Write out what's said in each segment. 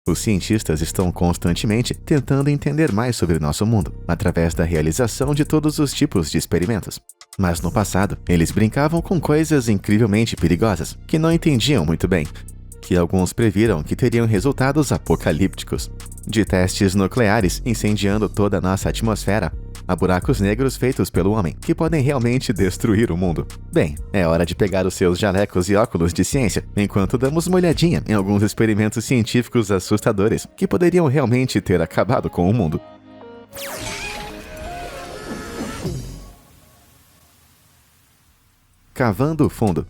Os cientistas estão constantemente tentando entender mais sobre nosso mundo, através da realização de todos os tipos de experimentos. Mas no passado, eles brincavam com coisas incrivelmente perigosas, que não entendiam muito bem, que alguns previram que teriam resultados apocalípticos. De testes nucleares incendiando toda a nossa atmosfera, a buracos negros feitos pelo homem, que podem realmente destruir o mundo. Bem, é hora de pegar os seus jalecos e óculos de ciência, enquanto damos uma olhadinha em alguns experimentos científicos assustadores que poderiam realmente ter acabado com o mundo. Cavando fundo.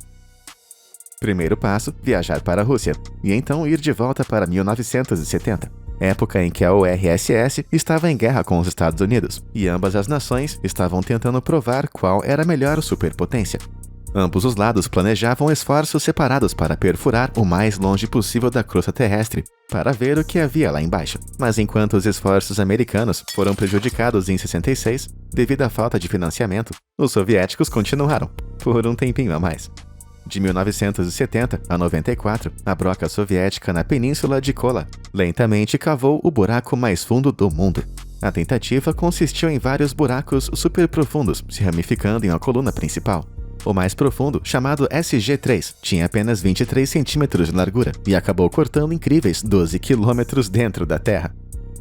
Primeiro passo, viajar para a Rússia, e então ir de volta para 1970. Época em que a URSS estava em guerra com os Estados Unidos, e ambas as nações estavam tentando provar qual era a melhor superpotência. Ambos os lados planejavam esforços separados para perfurar o mais longe possível da crosta terrestre, para ver o que havia lá embaixo. Mas enquanto os esforços americanos foram prejudicados em 66, devido à falta de financiamento, os soviéticos continuaram, por um tempinho a mais. De 1970 a 94, a broca soviética na península de Kola lentamente cavou o buraco mais fundo do mundo. A tentativa consistiu em vários buracos super profundos se ramificando em uma coluna principal. O mais profundo, chamado SG-3, tinha apenas 23 centímetros de largura e acabou cortando incríveis 12 quilômetros dentro da Terra.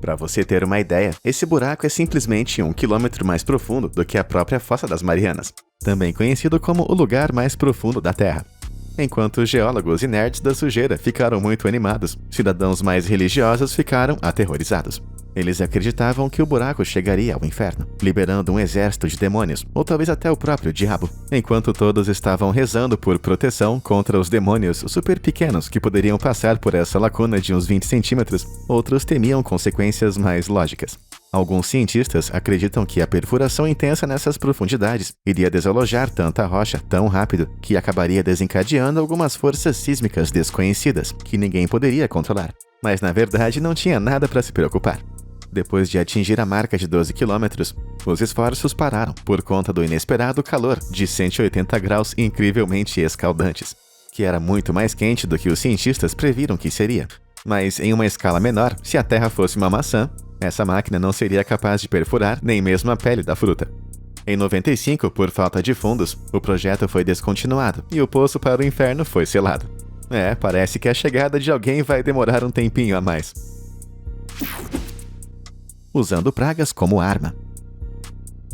Para você ter uma ideia, esse buraco é simplesmente 1 quilômetro mais profundo do que a própria Fossa das Marianas, também conhecido como o lugar mais profundo da Terra. Enquanto os geólogos e nerds da sujeira ficaram muito animados, cidadãos mais religiosos ficaram aterrorizados. Eles acreditavam que o buraco chegaria ao inferno, liberando um exército de demônios, ou talvez até o próprio diabo, enquanto todos estavam rezando por proteção contra os demônios super pequenos que poderiam passar por essa lacuna de uns 20 centímetros, outros temiam consequências mais lógicas. Alguns cientistas acreditam que a perfuração intensa nessas profundidades iria desalojar tanta rocha tão rápido que acabaria desencadeando algumas forças sísmicas desconhecidas que ninguém poderia controlar. Mas na verdade não tinha nada para se preocupar. Depois de atingir a marca de 12 quilômetros, os esforços pararam por conta do inesperado calor de 180 graus incrivelmente escaldantes, que era muito mais quente do que os cientistas previram que seria. Mas em uma escala menor, se a Terra fosse uma maçã, essa máquina não seria capaz de perfurar nem mesmo a pele da fruta. Em 95, por falta de fundos, o projeto foi descontinuado e o poço para o inferno foi selado. Parece que a chegada de alguém vai demorar um tempinho a mais. Usando pragas como arma.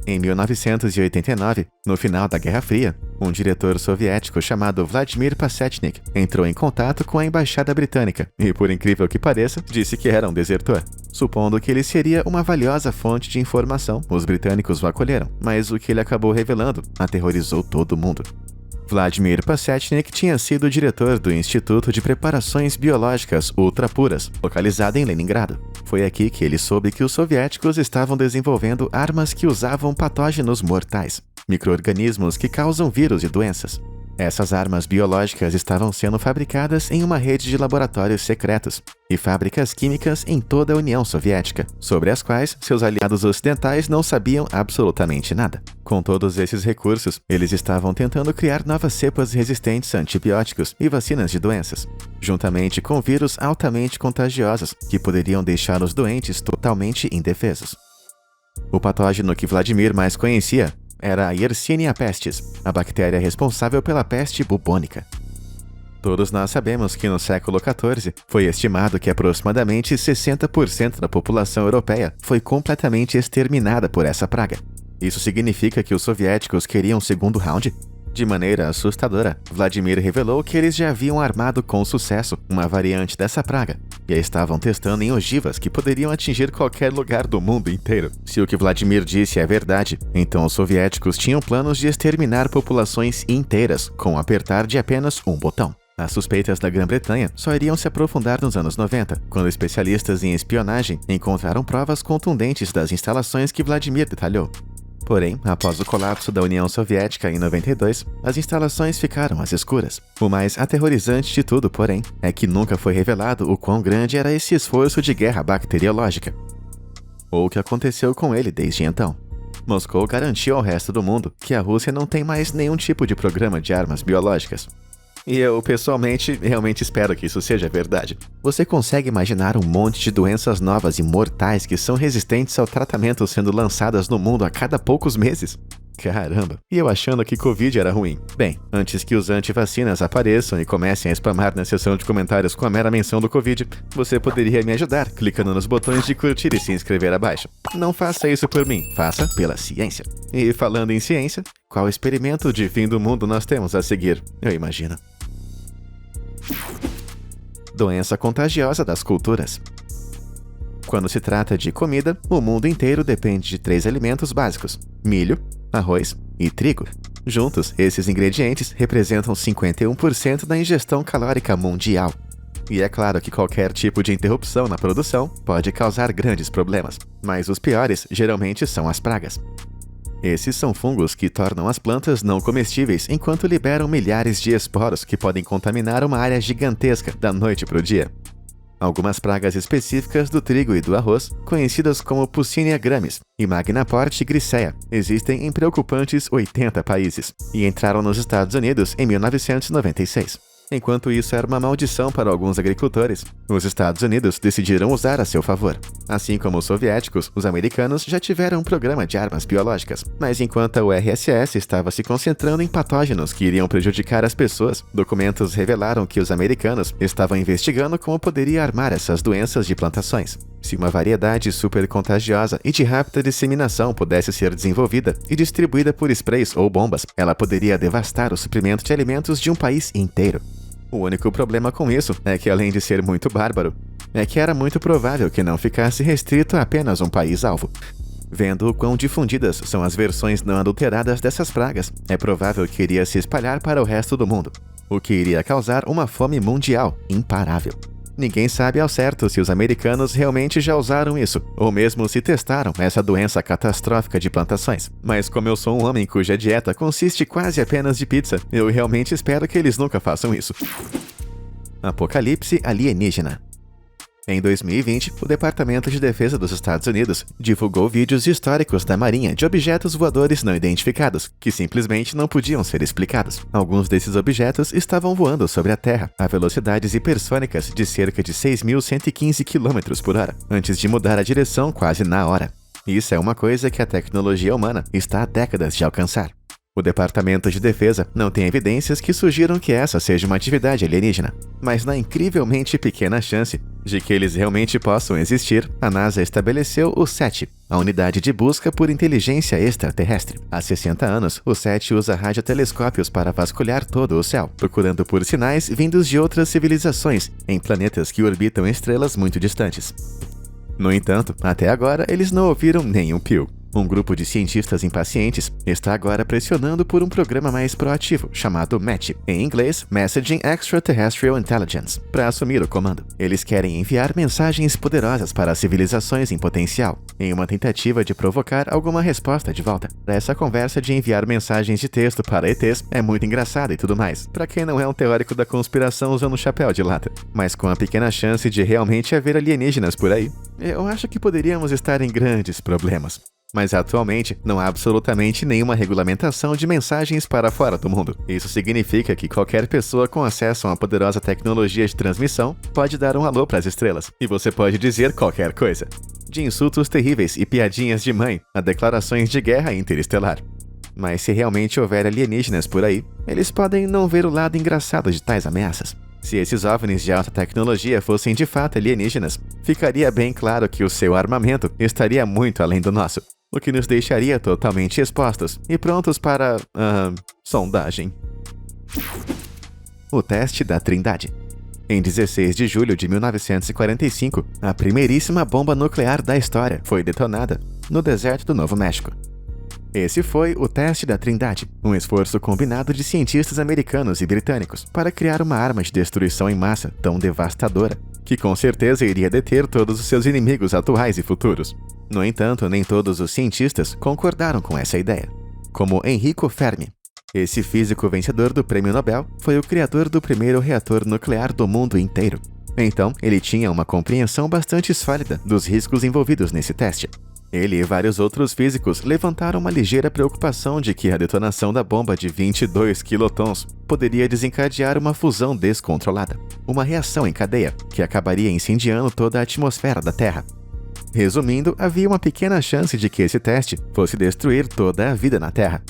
Em 1989, no final da Guerra Fria, um diretor soviético chamado Vladimir Pasechnik entrou em contato com a embaixada britânica e, por incrível que pareça, disse que era um desertor. Supondo que ele seria uma valiosa fonte de informação, os britânicos o acolheram, mas o que ele acabou revelando aterrorizou todo mundo. Vladimir Pasechnik tinha sido diretor do Instituto de Preparações Biológicas Ultrapuras, localizado em Leningrado. Foi aqui que ele soube que os soviéticos estavam desenvolvendo armas que usavam patógenos mortais, micro-organismos que causam vírus e doenças. Essas armas biológicas estavam sendo fabricadas em uma rede de laboratórios secretos e fábricas químicas em toda a União Soviética, sobre as quais seus aliados ocidentais não sabiam absolutamente nada. Com todos esses recursos, eles estavam tentando criar novas cepas resistentes a antibióticos e vacinas de doenças, juntamente com vírus altamente contagiosos que poderiam deixar os doentes totalmente indefesos. O patógeno que Vladimir mais conhecia era a Yersinia pestis, a bactéria responsável pela peste bubônica. Todos nós sabemos que no século XIV foi estimado que aproximadamente 60% da população europeia foi completamente exterminada por essa praga. Isso significa que os soviéticos queriam um segundo round? De maneira assustadora, Vladimir revelou que eles já haviam armado com sucesso uma variante dessa praga e a estavam testando em ogivas que poderiam atingir qualquer lugar do mundo inteiro. Se o que Vladimir disse é verdade, então os soviéticos tinham planos de exterminar populações inteiras com o apertar de apenas um botão. As suspeitas da Grã-Bretanha só iriam se aprofundar nos anos 90, quando especialistas em espionagem encontraram provas contundentes das instalações que Vladimir detalhou. Porém, após o colapso da União Soviética em 92, as instalações ficaram às escuras. O mais aterrorizante de tudo, porém, é que nunca foi revelado o quão grande era esse esforço de guerra bacteriológica, ou o que aconteceu com ele desde então. Moscou garantiu ao resto do mundo que a Rússia não tem mais nenhum tipo de programa de armas biológicas. E eu, pessoalmente, realmente espero que isso seja verdade. Você consegue imaginar um monte de doenças novas e mortais que são resistentes ao tratamento sendo lançadas no mundo a cada poucos meses? Caramba, e eu achando que Covid era ruim. Bem, antes que os antivacinas apareçam e comecem a spamar na seção de comentários com a mera menção do Covid, você poderia me ajudar clicando nos botões de curtir e se inscrever abaixo. Não faça isso por mim, faça pela ciência. E falando em ciência, qual experimento de fim do mundo nós temos a seguir? Eu imagino. Doença contagiosa das culturas. Quando se trata de comida, o mundo inteiro depende de 3 alimentos básicos: milho, arroz e trigo. Juntos, esses ingredientes representam 51% da ingestão calórica mundial. E é claro que qualquer tipo de interrupção na produção pode causar grandes problemas, mas os piores geralmente são as pragas. Esses são fungos que tornam as plantas não comestíveis enquanto liberam milhares de esporos que podem contaminar uma área gigantesca da noite para o dia. Algumas pragas específicas do trigo e do arroz, conhecidas como Puccinia gramis e Magnaport griseae, existem em preocupantes 80 países e entraram nos Estados Unidos em 1996. Enquanto isso era uma maldição para alguns agricultores, os Estados Unidos decidiram usar a seu favor. Assim como os soviéticos, os americanos já tiveram um programa de armas biológicas, mas enquanto a URSS estava se concentrando em patógenos que iriam prejudicar as pessoas, documentos revelaram que os americanos estavam investigando como poderia armar essas doenças de plantações. Se uma variedade super contagiosa e de rápida disseminação pudesse ser desenvolvida e distribuída por sprays ou bombas, ela poderia devastar o suprimento de alimentos de um país inteiro. O único problema com isso é que, além de ser muito bárbaro, é que era muito provável que não ficasse restrito a apenas um país-alvo. Vendo o quão difundidas são as versões não adulteradas dessas pragas, é provável que iria se espalhar para o resto do mundo, o que iria causar uma fome mundial imparável. Ninguém sabe ao certo se os americanos realmente já usaram isso, ou mesmo se testaram essa doença catastrófica de plantações. Mas como eu sou um homem cuja dieta consiste quase apenas de pizza, eu realmente espero que eles nunca façam isso. Apocalipse alienígena. Em 2020, o Departamento de Defesa dos Estados Unidos divulgou vídeos históricos da Marinha de objetos voadores não identificados, que simplesmente não podiam ser explicados. Alguns desses objetos estavam voando sobre a Terra a velocidades hipersônicas de cerca de 6.115 km por hora, antes de mudar a direção quase na hora. Isso é uma coisa que a tecnologia humana está há décadas de alcançar. O Departamento de Defesa não tem evidências que sugiram que essa seja uma atividade alienígena, mas na incrivelmente pequena chance de que eles realmente possam existir, a NASA estabeleceu o SETI, a Unidade de Busca por Inteligência Extraterrestre. Há 60 anos, o SETI usa radiotelescópios para vasculhar todo o céu, procurando por sinais vindos de outras civilizações em planetas que orbitam estrelas muito distantes. No entanto, até agora eles não ouviram nenhum pio. Um grupo de cientistas impacientes está agora pressionando por um programa mais proativo, chamado MET, em inglês Messaging Extraterrestrial Intelligence, para assumir o comando. Eles querem enviar mensagens poderosas para as civilizações em potencial, em uma tentativa de provocar alguma resposta de volta. Essa conversa de enviar mensagens de texto para ETs é muito engraçada e tudo mais, para quem não é um teórico da conspiração usando chapéu de lata. Mas com a pequena chance de realmente haver alienígenas por aí, eu acho que poderíamos estar em grandes problemas. Mas atualmente não há absolutamente nenhuma regulamentação de mensagens para fora do mundo. Isso significa que qualquer pessoa com acesso a uma poderosa tecnologia de transmissão pode dar um alô para as estrelas, e você pode dizer qualquer coisa. De insultos terríveis e piadinhas de mãe a declarações de guerra interestelar. Mas se realmente houver alienígenas por aí, eles podem não ver o lado engraçado de tais ameaças. Se esses OVNIs de alta tecnologia fossem de fato alienígenas, ficaria bem claro que o seu armamento estaria muito além do nosso, o que nos deixaria totalmente expostos e prontos para, sondagem. O teste da Trindade. Em 16 de julho de 1945, a primeiríssima bomba nuclear da história foi detonada no deserto do Novo México. Esse foi o teste da Trindade, um esforço combinado de cientistas americanos e britânicos para criar uma arma de destruição em massa tão devastadora, que com certeza iria deter todos os seus inimigos atuais e futuros. No entanto, nem todos os cientistas concordaram com essa ideia, como Enrico Fermi. Esse físico vencedor do Prêmio Nobel foi o criador do primeiro reator nuclear do mundo inteiro. Então, ele tinha uma compreensão bastante sólida dos riscos envolvidos nesse teste. Ele e vários outros físicos levantaram uma ligeira preocupação de que a detonação da bomba de 22 quilotons poderia desencadear uma fusão descontrolada, uma reação em cadeia que acabaria incendiando toda a atmosfera da Terra. Resumindo, havia uma pequena chance de que esse teste fosse destruir toda a vida na Terra.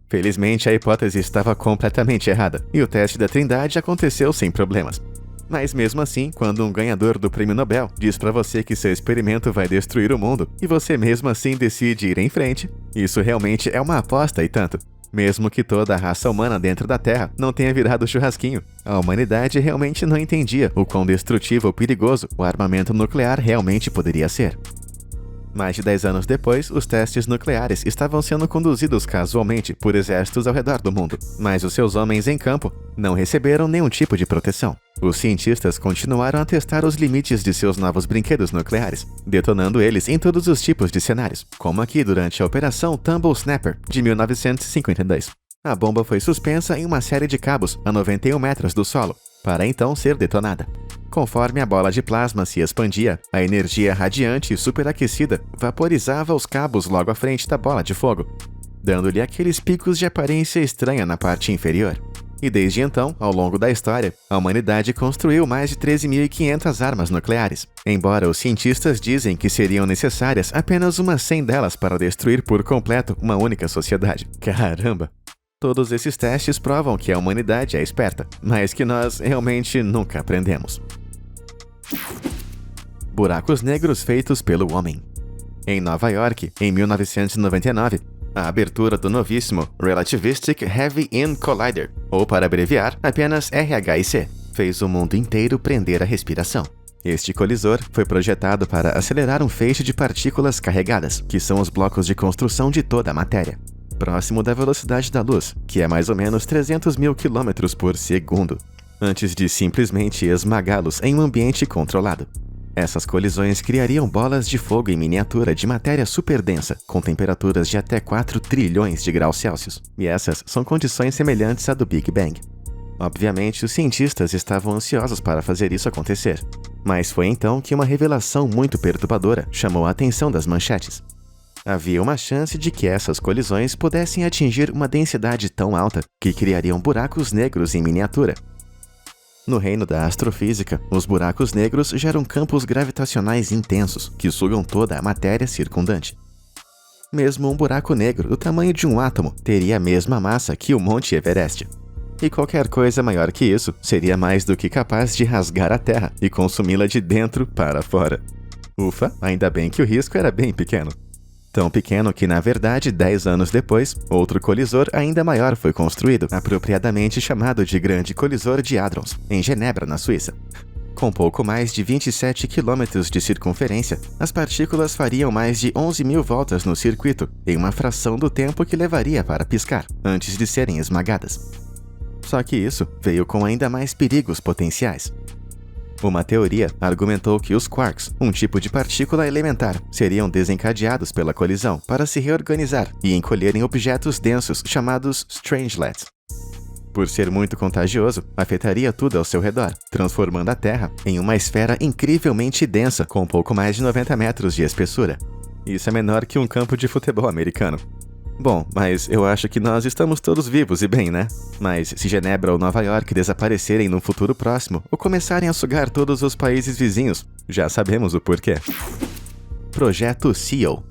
Felizmente, a hipótese estava completamente errada, e o teste da Trindade aconteceu sem problemas. Mas mesmo assim, quando um ganhador do Prêmio Nobel diz pra você que seu experimento vai destruir o mundo, e você mesmo assim decide ir em frente, isso realmente é uma aposta e tanto. Mesmo que toda a raça humana dentro da Terra não tenha virado churrasquinho, a humanidade realmente não entendia o quão destrutivo ou perigoso o armamento nuclear realmente poderia ser. Mais de 10 anos depois, os testes nucleares estavam sendo conduzidos casualmente por exércitos ao redor do mundo, mas os seus homens em campo não receberam nenhum tipo de proteção. Os cientistas continuaram a testar os limites de seus novos brinquedos nucleares, detonando eles em todos os tipos de cenários, como aqui durante a Operação Tumble Snapper, de 1952. A bomba foi suspensa em uma série de cabos a 91 metros do solo, para então ser detonada. Conforme a bola de plasma se expandia, a energia radiante e superaquecida vaporizava os cabos logo à frente da bola de fogo, dando-lhe aqueles picos de aparência estranha na parte inferior. E desde então, ao longo da história, a humanidade construiu mais de 13.500 armas nucleares, embora os cientistas dizem que seriam necessárias apenas umas 100 delas para destruir por completo uma única sociedade. Caramba! Todos esses testes provam que a humanidade é esperta, mas que nós realmente nunca aprendemos. Buracos negros feitos pelo homem. Em Nova York, em 1999, a abertura do novíssimo Relativistic Heavy-Ion Collider, ou para abreviar, apenas RHIC, fez o mundo inteiro prender a respiração. Este colisor foi projetado para acelerar um feixe de partículas carregadas, que são os blocos de construção de toda a matéria, próximo da velocidade da luz, que é mais ou menos 300 mil quilômetros por segundo, antes de simplesmente esmagá-los em um ambiente controlado. Essas colisões criariam bolas de fogo em miniatura de matéria superdensa, com temperaturas de até 4 trilhões de graus Celsius, e essas são condições semelhantes à do Big Bang. Obviamente, os cientistas estavam ansiosos para fazer isso acontecer, mas foi então que uma revelação muito perturbadora chamou a atenção das manchetes. Havia uma chance de que essas colisões pudessem atingir uma densidade tão alta que criariam buracos negros em miniatura. No reino da astrofísica, os buracos negros geram campos gravitacionais intensos que sugam toda a matéria circundante. Mesmo um buraco negro do tamanho de um átomo teria a mesma massa que o Monte Everest. E qualquer coisa maior que isso seria mais do que capaz de rasgar a Terra e consumi-la de dentro para fora. Ufa, ainda bem que o risco era bem pequeno. Tão pequeno que, na verdade, 10 anos depois, outro colisor ainda maior foi construído, apropriadamente chamado de Grande Colisor de Hadrons, em Genebra, na Suíça. Com pouco mais de 27 quilômetros de circunferência, as partículas fariam mais de 11 mil voltas no circuito, em uma fração do tempo que levaria para piscar, antes de serem esmagadas. Só que isso veio com ainda mais perigos potenciais. Uma teoria argumentou que os quarks, um tipo de partícula elementar, seriam desencadeados pela colisão para se reorganizar e encolher em objetos densos chamados strangelets. Por ser muito contagioso, afetaria tudo ao seu redor, transformando a Terra em uma esfera incrivelmente densa com pouco mais de 90 metros de espessura. Isso é menor que um campo de futebol americano. Bom, mas eu acho que nós estamos todos vivos e bem, né? Mas se Genebra ou Nova York desaparecerem num futuro próximo ou começarem a sugar todos os países vizinhos, já sabemos o porquê. Projeto SEAL.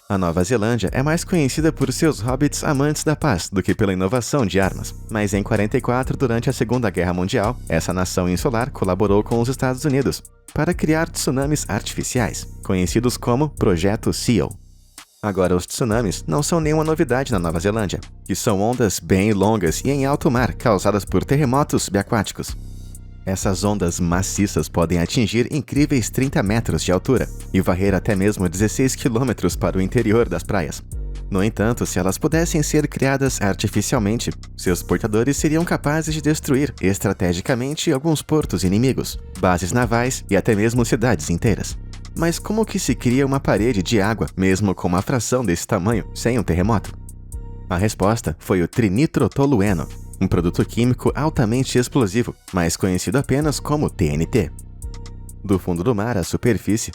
A Nova Zelândia é mais conhecida por seus hobbits amantes da paz do que pela inovação de armas. Mas em 44, durante a Segunda Guerra Mundial, essa nação insular colaborou com os Estados Unidos para criar tsunamis artificiais, conhecidos como Projeto SEAL. Agora, os tsunamis não são nenhuma novidade na Nova Zelândia, que são ondas bem longas e em alto mar causadas por terremotos subaquáticos. Essas ondas maciças podem atingir incríveis 30 metros de altura e varrer até mesmo 16 quilômetros para o interior das praias. No entanto, se elas pudessem ser criadas artificialmente, seus portadores seriam capazes de destruir estrategicamente alguns portos inimigos, bases navais e até mesmo cidades inteiras. Mas como que se cria uma parede de água, mesmo com uma fração desse tamanho, sem um terremoto? A resposta foi o trinitrotolueno, um produto químico altamente explosivo, mais conhecido apenas como TNT. Do fundo do mar à superfície,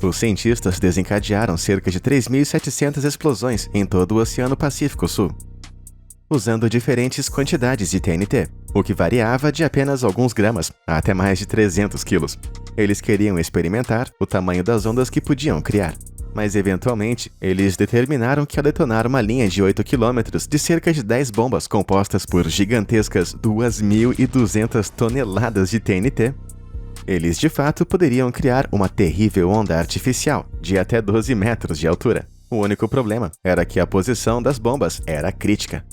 Os cientistas desencadearam cerca de 3.700 explosões em todo o Oceano Pacífico Sul, usando diferentes quantidades de TNT, o que variava de apenas alguns gramas a até mais de 300 quilos. Eles queriam experimentar o tamanho das ondas que podiam criar, mas eventualmente eles determinaram que ao detonar uma linha de 8 km de cerca de 10 bombas compostas por gigantescas 2.200 toneladas de TNT, eles de fato poderiam criar uma terrível onda artificial de até 12 metros de altura. O único problema era que a posição das bombas era crítica.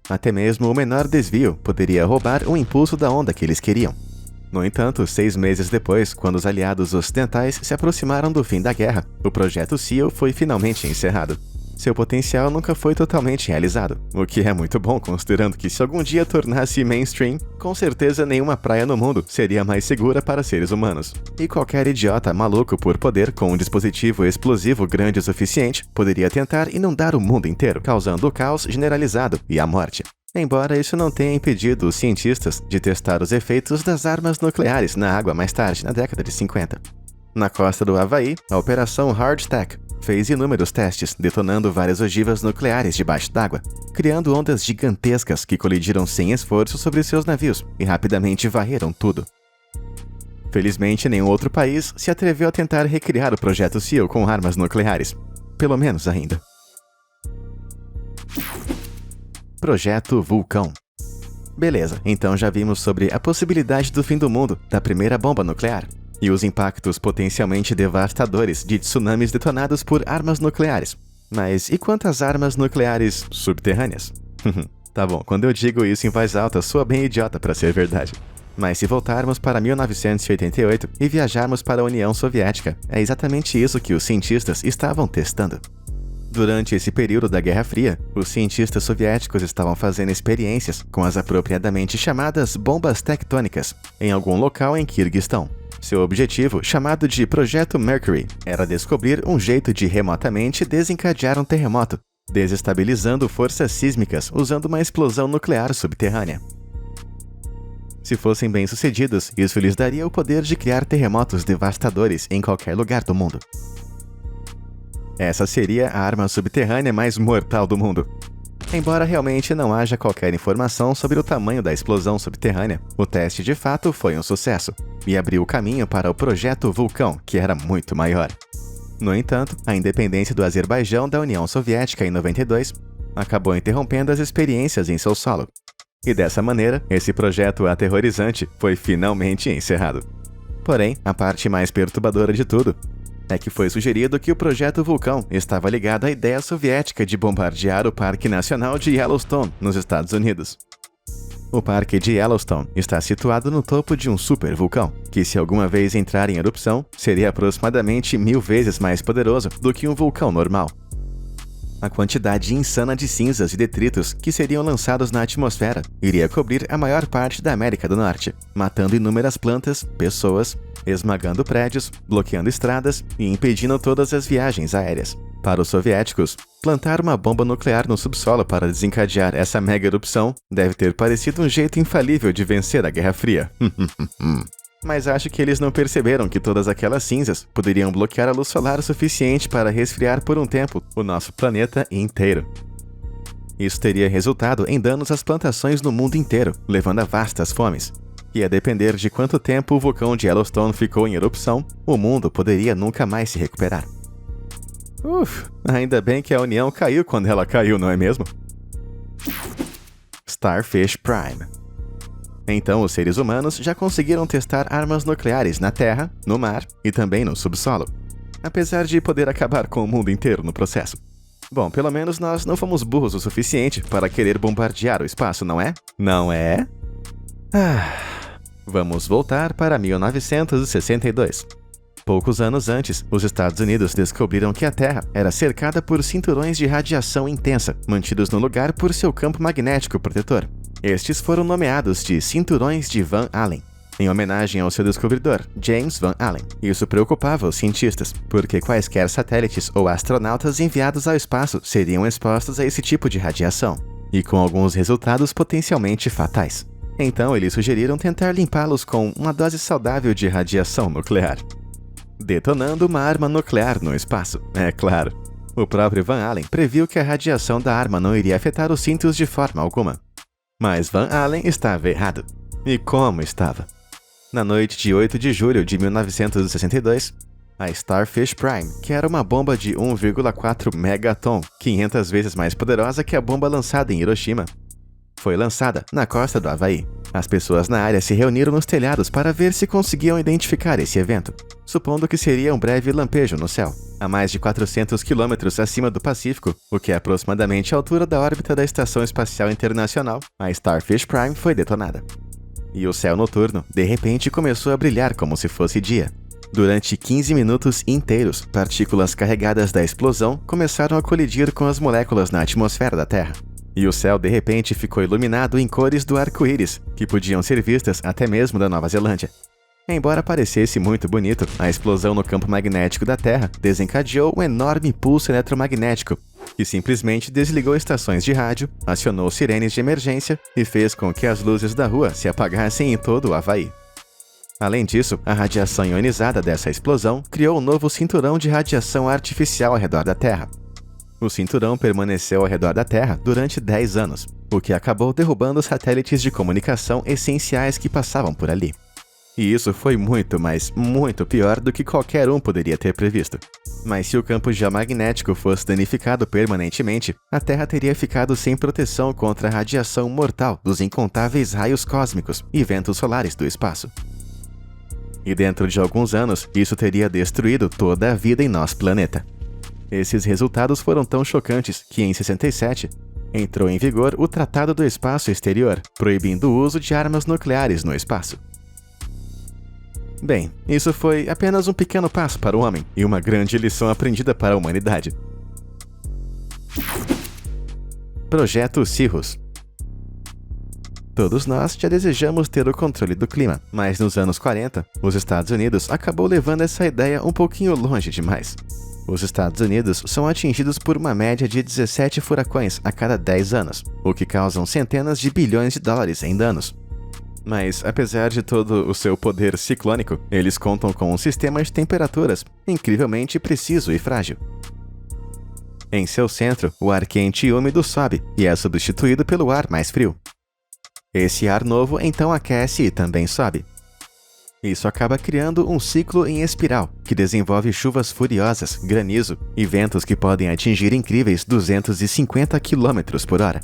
Até mesmo o menor desvio poderia roubar o impulso da onda que eles queriam. No entanto, 6 meses depois, quando os aliados ocidentais se aproximaram do fim da guerra, o projeto SEAL foi finalmente encerrado. Seu potencial nunca foi totalmente realizado, o que é muito bom considerando que se algum dia tornasse mainstream, com certeza nenhuma praia no mundo seria mais segura para seres humanos. E qualquer idiota maluco por poder com um dispositivo explosivo grande o suficiente poderia tentar inundar o mundo inteiro, causando o caos generalizado e a morte. Embora isso não tenha impedido os cientistas de testar os efeitos das armas nucleares na água mais tarde, na década de 50. Na costa do Havaí, a Operação Hardtack fez inúmeros testes, detonando várias ogivas nucleares debaixo d'água, criando ondas gigantescas que colidiram sem esforço sobre seus navios e rapidamente varreram tudo. Felizmente, nenhum outro país se atreveu a tentar recriar o projeto SEAL com armas nucleares. Pelo menos ainda. Projeto Vulcão. Beleza, então já vimos sobre a possibilidade do fim do mundo da primeira bomba nuclear e os impactos potencialmente devastadores de tsunamis detonados por armas nucleares. Mas e quanto às armas nucleares subterrâneas? Tá bom, quando eu digo isso em voz alta, soa bem idiota para ser verdade. Mas se voltarmos para 1988 e viajarmos para a União Soviética, é exatamente isso que os cientistas estavam testando. Durante esse período da Guerra Fria, os cientistas soviéticos estavam fazendo experiências com as apropriadamente chamadas bombas tectônicas em algum local em Quirguistão. Seu objetivo, chamado de Projeto Mercury, era descobrir um jeito de remotamente desencadear um terremoto, desestabilizando forças sísmicas usando uma explosão nuclear subterrânea. Se fossem bem-sucedidos, isso lhes daria o poder de criar terremotos devastadores em qualquer lugar do mundo. Essa seria a arma subterrânea mais mortal do mundo. Embora realmente não haja qualquer informação sobre o tamanho da explosão subterrânea, o teste de fato foi um sucesso e abriu o caminho para o Projeto Vulcão, que era muito maior. No entanto, a independência do Azerbaijão da União Soviética em 92 acabou interrompendo as experiências em seu solo. E dessa maneira, esse projeto aterrorizante foi finalmente encerrado. Porém, a parte mais perturbadora de tudo é que foi sugerido que o Projeto Vulcão estava ligado à ideia soviética de bombardear o Parque Nacional de Yellowstone, nos Estados Unidos. O Parque de Yellowstone está situado no topo de um supervulcão, que se alguma vez entrar em erupção, seria aproximadamente 1000 vezes mais poderoso do que um vulcão normal. A quantidade insana de cinzas e detritos que seriam lançados na atmosfera iria cobrir a maior parte da América do Norte, matando inúmeras plantas, pessoas, esmagando prédios, bloqueando estradas e impedindo todas as viagens aéreas. Para os soviéticos, plantar uma bomba nuclear no subsolo para desencadear essa mega erupção deve ter parecido um jeito infalível de vencer a Guerra Fria. Mas acho que eles não perceberam que todas aquelas cinzas poderiam bloquear a luz solar o suficiente para resfriar por um tempo o nosso planeta inteiro. Isso teria resultado em danos às plantações no mundo inteiro, levando a vastas fomes. E a depender de quanto tempo o vulcão de Yellowstone ficou em erupção, o mundo poderia nunca mais se recuperar. Ainda bem que a União caiu quando ela caiu, não é mesmo? Starfish Prime. Então, os seres humanos já conseguiram testar armas nucleares na Terra, no mar e também no subsolo, apesar de poder acabar com o mundo inteiro no processo. Bom, pelo menos nós não fomos burros o suficiente para querer bombardear o espaço, não é? Não é? Vamos voltar para 1962. Poucos anos antes, os Estados Unidos descobriram que a Terra era cercada por cinturões de radiação intensa, mantidos no lugar por seu campo magnético protetor. Estes foram nomeados de Cinturões de Van Allen, em homenagem ao seu descobridor, James Van Allen. Isso preocupava os cientistas, porque quaisquer satélites ou astronautas enviados ao espaço seriam expostos a esse tipo de radiação, e com alguns resultados potencialmente fatais. Então, eles sugeriram tentar limpá-los com uma dose saudável de radiação nuclear. detonando uma arma nuclear no espaço, é claro. O próprio Van Allen previu que a radiação da arma não iria afetar os cintos de forma alguma. Mas Van Allen estava errado. E como estava? Na noite de 8 de julho de 1962, a Starfish Prime, que era uma bomba de 1,4 megaton, 500 vezes mais poderosa que a bomba lançada em Hiroshima, foi lançada na costa do Havaí. As pessoas na área se reuniram nos telhados para ver se conseguiam identificar esse evento, supondo que seria um breve lampejo no céu, a mais de 400 quilômetros acima do Pacífico, o que é aproximadamente a altura da órbita da Estação Espacial Internacional. A Starfish Prime foi detonada. E o céu noturno, de repente, começou a brilhar como se fosse dia. Durante 15 minutos inteiros, partículas carregadas da explosão começaram a colidir com as moléculas na atmosfera da Terra. E o céu de repente ficou iluminado em cores do arco-íris, que podiam ser vistas até mesmo da Nova Zelândia. Embora parecesse muito bonito, a explosão no campo magnético da Terra desencadeou um enorme pulso eletromagnético, que simplesmente desligou estações de rádio, acionou sirenes de emergência e fez com que as luzes da rua se apagassem em todo o Havaí. Além disso, a radiação ionizada dessa explosão criou um novo cinturão de radiação artificial ao redor da Terra. O cinturão permaneceu ao redor da Terra durante 10 anos, o que acabou derrubando os satélites de comunicação essenciais que passavam por ali. E isso foi muito, mas muito pior do que qualquer um poderia ter previsto. Mas se o campo geomagnético fosse danificado permanentemente, a Terra teria ficado sem proteção contra a radiação mortal dos incontáveis raios cósmicos e ventos solares do espaço. E dentro de alguns anos, isso teria destruído toda a vida em nosso planeta. Esses resultados foram tão chocantes que, em 67, entrou em vigor o Tratado do Espaço Exterior, proibindo o uso de armas nucleares no espaço. Bem, isso foi apenas um pequeno passo para o homem e uma grande lição aprendida para a humanidade. Projeto Cirrus. Todos nós já desejamos ter o controle do clima, mas nos anos 40, os Estados Unidos acabou levando essa ideia um pouquinho longe demais. Os Estados Unidos são atingidos por uma média de 17 furacões a cada 10 anos, o que causam centenas de bilhões de dólares em danos. Mas, apesar de todo o seu poder ciclônico, eles contam com um sistema de temperaturas incrivelmente preciso e frágil. Em seu centro, o ar quente e úmido sobe e é substituído pelo ar mais frio. Esse ar novo então aquece e também sobe. Isso acaba criando um ciclo em espiral, que desenvolve chuvas furiosas, granizo e ventos que podem atingir incríveis 250 km por hora.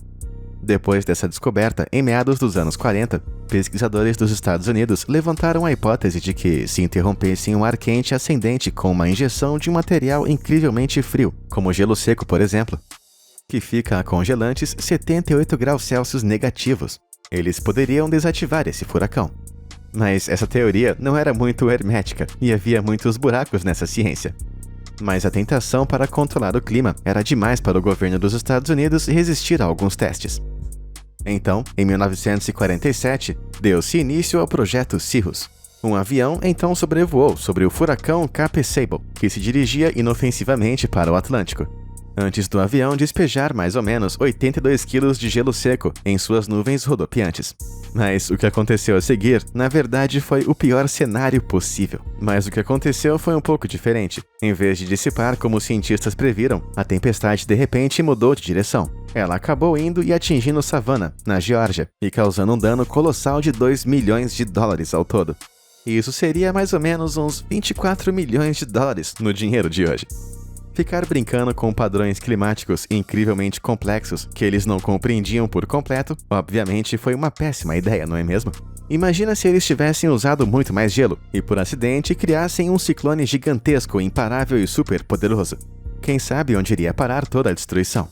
Depois dessa descoberta, em meados dos anos 40, pesquisadores dos Estados Unidos levantaram a hipótese de que, se interrompessem um ar quente ascendente com uma injeção de um material incrivelmente frio, como gelo seco, por exemplo, que fica a congelantes 78 graus Celsius negativos, eles poderiam desativar esse furacão. Mas essa teoria não era muito hermética e havia muitos buracos nessa ciência. Mas a tentação para controlar o clima era demais para o governo dos Estados Unidos resistir a alguns testes. Então, em 1947, deu-se início ao projeto Cirrus. Um avião então sobrevoou sobre o furacão Cape Sable, que se dirigia inofensivamente para o Atlântico, antes do avião despejar mais ou menos 82 quilos de gelo seco em suas nuvens rodopiantes. Mas o que aconteceu a seguir, na verdade, foi o pior cenário possível. Mas o que aconteceu foi um pouco diferente. Em vez de dissipar como os cientistas previram, a tempestade de repente mudou de direção. Ela acabou indo e atingindo Savannah, na Geórgia, e causando um dano colossal de 2 milhões de dólares ao todo. Isso seria mais ou menos uns 24 milhões de dólares no dinheiro de hoje. Ficar brincando com padrões climáticos incrivelmente complexos que eles não compreendiam por completo, obviamente foi uma péssima ideia, não é mesmo? Imagina se eles tivessem usado muito mais gelo e, por acidente, criassem um ciclone gigantesco, imparável e super poderoso. Quem sabe onde iria parar toda a destruição?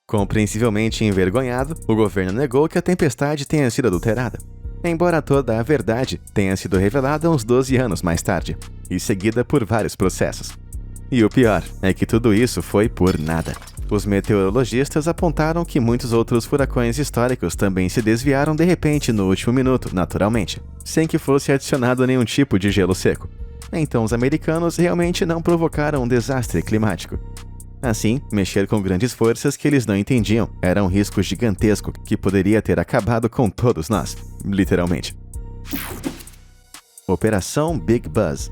Compreensivelmente envergonhado, o governo negou que a tempestade tenha sido adulterada, embora toda a verdade tenha sido revelada uns 12 anos mais tarde, e seguida por vários processos. E o pior é que tudo isso foi por nada. Os meteorologistas apontaram que muitos outros furacões históricos também se desviaram de repente no último minuto, naturalmente, sem que fosse adicionado nenhum tipo de gelo seco. Então os americanos realmente não provocaram um desastre climático. Assim, mexer com grandes forças que eles não entendiam era um risco gigantesco que poderia ter acabado com todos nós, literalmente. Operação Big Buzz.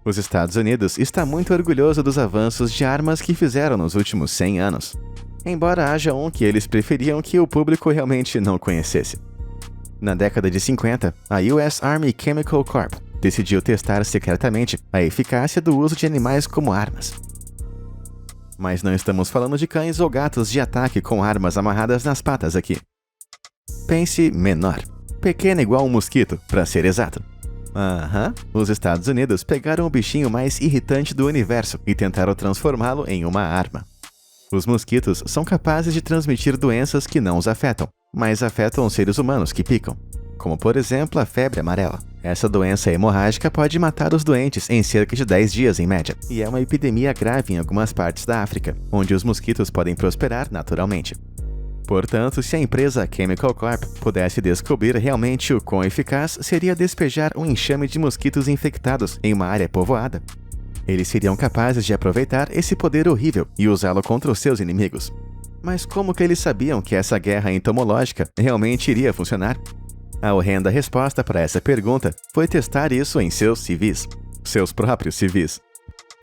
Os Estados Unidos está muito orgulhoso dos avanços de armas que fizeram nos últimos 100 anos, embora haja um que eles preferiam que o público realmente não conhecesse. Na década de 50, a US Army Chemical Corp decidiu testar secretamente a eficácia do uso de animais como armas. Mas não estamos falando de cães ou gatos de ataque com armas amarradas nas patas aqui. Pense menor. Pequeno igual um mosquito, para ser exato. Os Estados Unidos pegaram o bichinho mais irritante do universo e tentaram transformá-lo em uma arma. Os mosquitos são capazes de transmitir doenças que não os afetam, mas afetam os seres humanos que picam, como por exemplo a febre amarela. Essa doença hemorrágica pode matar os doentes em cerca de 10 dias em média, e é uma epidemia grave em algumas partes da África, onde os mosquitos podem prosperar naturalmente. Portanto, se a empresa Chemical Corp pudesse descobrir realmente o quão eficaz seria despejar um enxame de mosquitos infectados em uma área povoada, eles seriam capazes de aproveitar esse poder horrível e usá-lo contra os seus inimigos. Mas como que eles sabiam que essa guerra entomológica realmente iria funcionar? A horrenda resposta para essa pergunta foi testar isso em seus civis, seus próprios civis.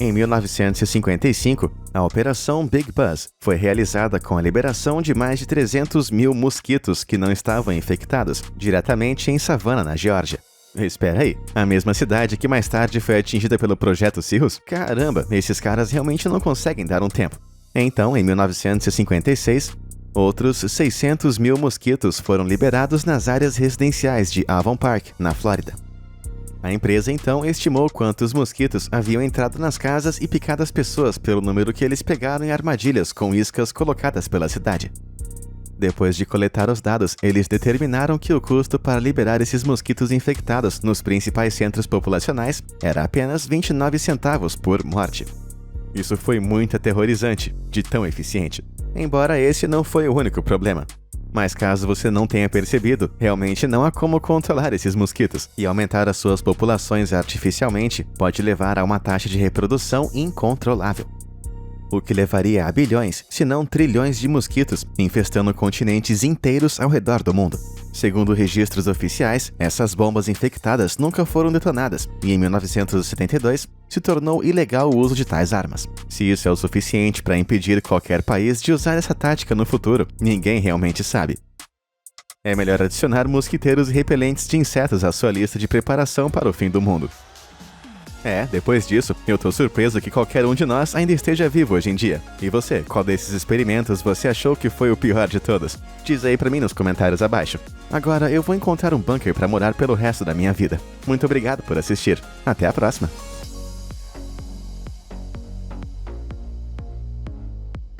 Em 1955, a Operação Big Buzz foi realizada com a liberação de mais de 300 mil mosquitos que não estavam infectados, diretamente em Savannah, na Geórgia. Espera aí, a mesma cidade que mais tarde foi atingida pelo Projeto Cirrus? Caramba, esses caras realmente não conseguem dar um tempo. Então, em 1956, outros 600 mil mosquitos foram liberados nas áreas residenciais de Avon Park, na Flórida. A empresa então estimou quantos mosquitos haviam entrado nas casas e picado as pessoas pelo número que eles pegaram em armadilhas com iscas colocadas pela cidade. Depois de coletar os dados, eles determinaram que o custo para liberar esses mosquitos infectados nos principais centros populacionais era apenas 29 centavos por morte. Isso foi muito aterrorizante, de tão eficiente. Embora esse não foi o único problema. Mas caso você não tenha percebido, realmente não há como controlar esses mosquitos, e aumentar as suas populações artificialmente pode levar a uma taxa de reprodução incontrolável. O que levaria a bilhões, se não trilhões de mosquitos, infestando continentes inteiros ao redor do mundo. Segundo registros oficiais, essas bombas infectadas nunca foram detonadas, e em 1972 se tornou ilegal o uso de tais armas. Se isso é o suficiente para impedir qualquer país de usar essa tática no futuro, ninguém realmente sabe. É melhor adicionar mosquiteiros e repelentes de insetos à sua lista de preparação para o fim do mundo. Depois disso, eu tô surpreso que qualquer um de nós ainda esteja vivo hoje em dia. E você, qual desses experimentos você achou que foi o pior de todos? Diz aí pra mim nos comentários abaixo. Agora eu vou encontrar um bunker pra morar pelo resto da minha vida. Muito obrigado por assistir. Até a próxima!